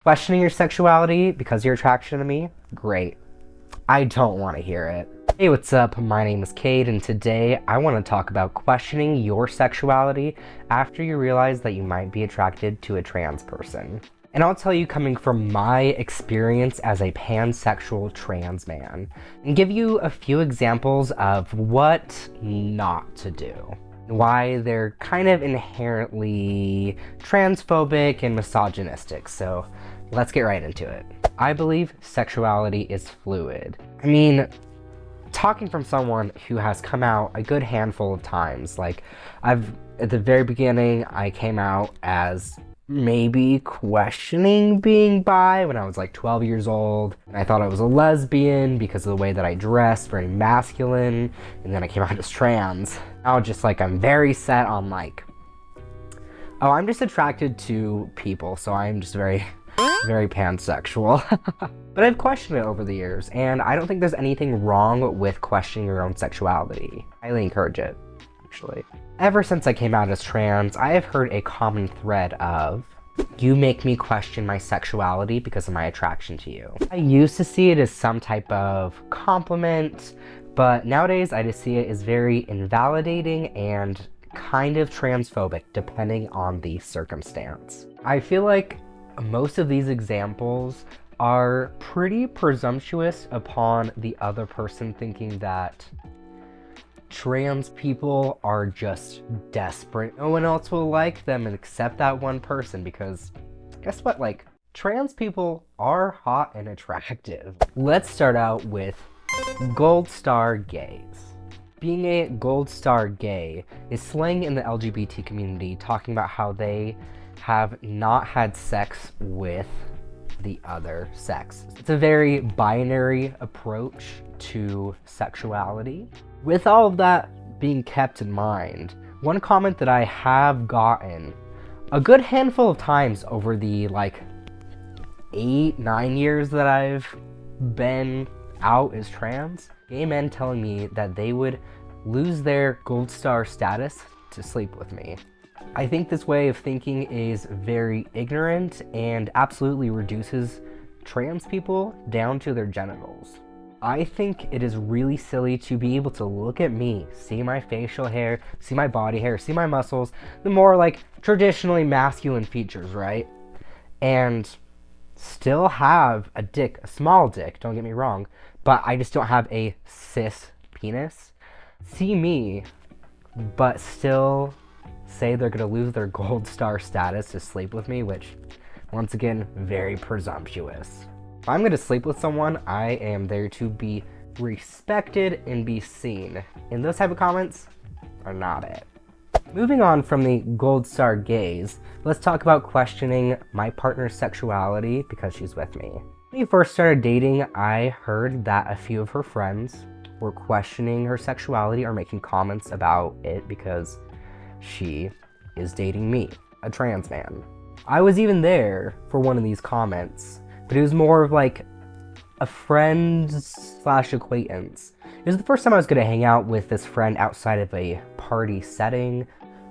Questioning your sexuality because of your attraction to me? Great. I don't want to hear it. Hey, what's up? My name is Cade, and today I want to talk about questioning your sexuality after you realize that you might be attracted to a trans person. And I'll tell you coming from my experience as a pansexual trans man, and give you a few examples of what not to do. Why they're kind of inherently transphobic and misogynistic, so let's get right into it. I believe sexuality is fluid. I mean, talking from someone who has come out a good handful of times, like at the very beginning, I came out as maybe questioning being bi when I was like 12 years old. I thought I was a lesbian because of the way that I dressed, very masculine, and then I came out as trans. Now just like I'm very set on like, oh, I'm just attracted to people, so I'm just very pansexual. But I've questioned it over the years, and I don't think there's anything wrong with questioning your own sexuality. I highly encourage it, actually. Ever since I came out as trans, I have heard a common thread of, you make me question my sexuality because of my attraction to you. I used to see it as some type of compliment, but nowadays I just see it as very invalidating and kind of transphobic depending on the circumstance. I feel like most of these examples are pretty presumptuous upon the other person thinking that trans people are just desperate. No one else will like them except that one person, because guess what? Like, trans people are hot and attractive. Let's start out with gold star gays. Being a gold star gay is slang in the LGBT community, talking about how they have not had sex with the other sex. It's a very binary approach to sexuality. With all of that being kept in mind, one comment that I have gotten a good handful of times over the like 8-9 years that I've been out as trans, gay men telling me that they would lose their gold star status to sleep with me. I think this way of thinking is very ignorant and absolutely reduces trans people down to their genitals. I think it is really silly to be able to look at me, see my facial hair, see my body hair, see my muscles, the more like traditionally masculine features, right? And still have a dick, a small dick, don't get me wrong, but I just don't have a cis penis. See me, but still say they're gonna lose their gold star status to sleep with me, which, once again, very presumptuous. If I'm gonna sleep with someone, I am there to be respected and be seen. And those type of comments are not it. Moving on from the gold star gays, let's talk about questioning my partner's sexuality because she's with me. When we first started dating, I heard that a few of her friends were questioning her sexuality or making comments about it because she is dating me, a trans man. I was even there for one of these comments, but it was more of like a friend/acquaintance. It was the first time I was gonna hang out with this friend outside of a party setting.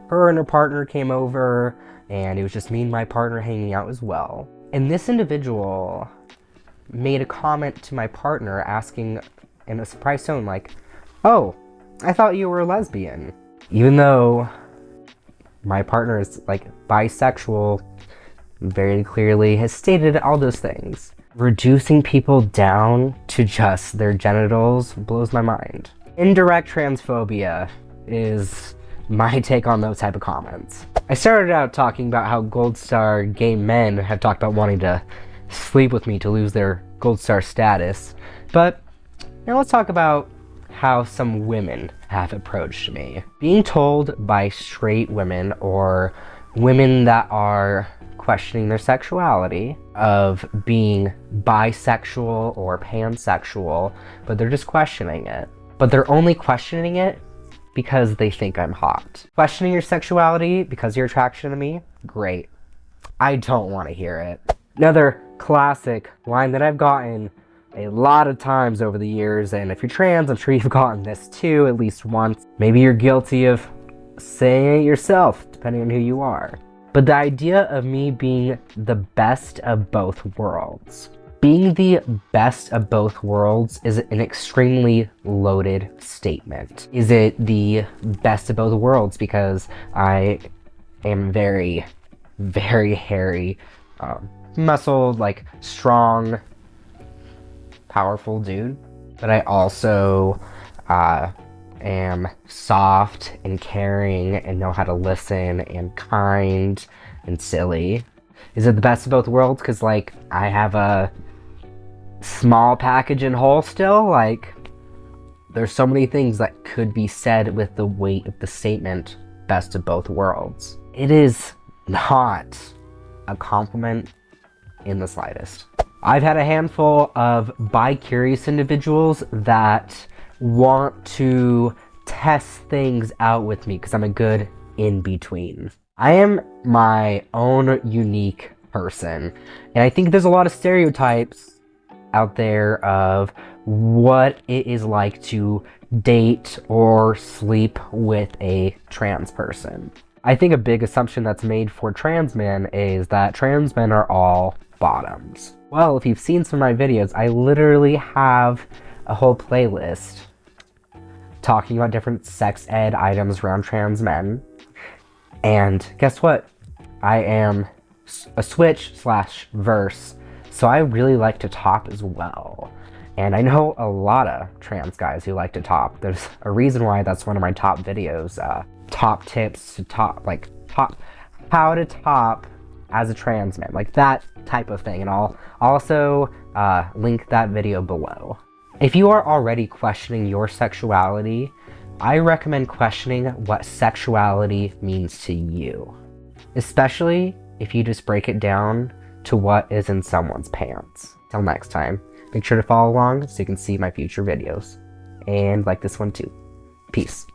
Her and her partner came over, and it was just me and my partner hanging out as well. And this individual made a comment to my partner asking in a surprised tone like, "Oh, I thought you were a lesbian." Even though my partner is like bisexual, very clearly has stated all those things. Reducing people down to just their genitals blows my mind. Indirect transphobia is my take on those type of comments. I started out talking about how gold star gay men have talked about wanting to sleep with me to lose their gold star status, but now let's talk about how some women have approached me. Being told by straight women or women that are questioning their sexuality of being bisexual or pansexual, but they're just questioning it. But they're only questioning it because they think I'm hot. Questioning your sexuality because of your attraction to me? Great. I don't want to hear it. Another classic line that I've gotten a lot of times over the years, and if you're trans, I'm sure you've gotten this too at least once. Maybe you're guilty of saying it yourself, depending on who you are. But the idea of me being the best of both worlds. Being the best of both worlds is an extremely loaded statement. Is it the best of both worlds because I am very, very hairy, muscled, like strong, powerful dude? But I also am soft and caring and know how to listen and kind and silly. Is it the best of both worlds because, like, I have a small package and whole still? Like, there's so many things that could be said with the weight of the statement, best of both worlds. It is not a compliment in the slightest. I've had a handful of bi-curious individuals that want to test things out with me because I'm a good in-between. I am my own unique person, and I think there's a lot of stereotypes out there of what it is like to date or sleep with a trans person. I think a big assumption that's made for trans men is that trans men are all bottoms. Well, if you've seen some of my videos, I literally have a whole playlist talking about different sex ed items around trans men. And guess what? I am a switch/verse, so I really like to top as well. And I know a lot of trans guys who like to top. There's a reason why that's one of my top videos. Top tips to top, how to top as a trans man, like that type of thing. And I'll also link that video below. If you are already questioning your sexuality, I recommend questioning what sexuality means to you, especially if you just break it down to what is in someone's pants. Till next time, make sure to follow along so you can see my future videos, and like this one too. Peace.